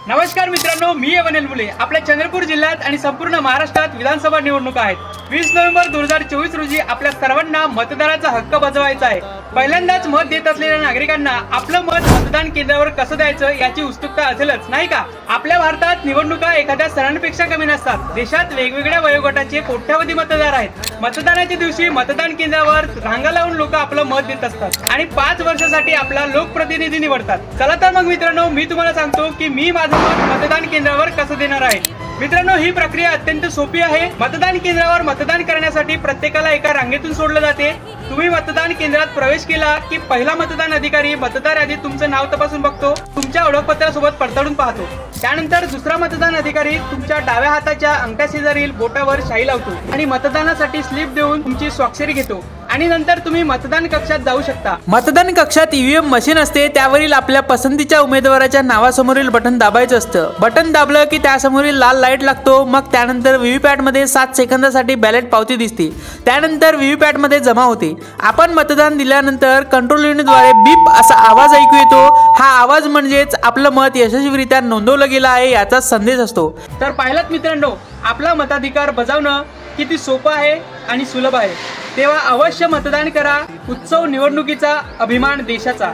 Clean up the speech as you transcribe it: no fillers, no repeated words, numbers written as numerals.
नमस्कार मित्रांनो, मी अवनेल मुले। आपल्या चंद्रपूर जिल्ह्यात आणि संपूर्ण महाराष्ट्रात विधानसभा निवडणुका आहेत। 20 नोव्हेंबर 2024 रोजी आपल्या सर्वांना मतदानाचा हक्क बजावायचा आहे। पहिल्यांदाच मत देत असलेल्या नागरिकांना आपलं मत मतदान केंद्रावर कसं द्यायचं याची उत्सुकता असेलच, नाही का? आपल्या भारतात निवडणुका एखाद्या सणांपेक्षा कमी नसतात। देशात वेगवेगळ्या वयोगटाचे कोट्यावधी मतदार आहेत। मतदानाच्या दिवशी मतदान केंद्रावर रांगा लावून लोक आपलं मत देत असतात आणि 5 वर्षासाठी आपला लोकप्रतिनिधी निवडतात। चला तर मग मित्रांनो, मी तुम्हाला सांगतो की मी माझं मत मतदान केंद्रावर कसं देणार आहे। मित्रांनो, ही प्रक्रिया अत्यंत सोपी आहे। मतदान केंद्रावर मतदान करण्यासाठी प्रत्येकाला एका रांगेतून सोडलं जाते। तुम्ही मतदान केंद्रात प्रवेश केला की पहिला मतदान अधिकारी मतदार यादीत तुमचं नाव तपासून बघतो, तुमच्या ओळखपत्रासोबत पडताळून पाहतो। त्यानंतर दुसरा मतदान अधिकारी तुमच्या डाव्या हाताच्या अंगठ्या शेजारील बोटावर शाई लावतो आणि मतदानासाठी स्लिप देऊन तुमची स्वाक्षरी घेतो आणि नंतर तुम्ही मतदान कक्षात जाऊ शकता। मतदान कक्षात ईव्हीएम मशीन असते, त्यावरील आपल्या पसंतीच्या उमेदवाराच्या नावासमोरील बटन दाबायचं असतं। बटन दाबलं की त्यासमोरील लाल लाईट लागतो। मग त्यानंतर व्हीव्हीपॅट मध्ये 7 सेकंदासाठी बॅलेट पावती दिसते। त्यानंतर व्हीव्हीपॅट मध्ये जमा होते। आपण मतदान दिल्यानंतर कंट्रोल युनिटद्वारे बीप असा आवाज ऐकू येतो। हा आवाज म्हणजेच आपलं मत यशस्वीरित्या नोंदवलं गेलं आहे याचा संदेश असतो। तर पाहिलात मित्रांनो, आपला मताधिकार बजावणं किती सोपं आहे आणि सुलभ आहे। तेव्हा अवश्य मतदान करा। उत्सव निवडणुकीचा, अभिमान देशाचा।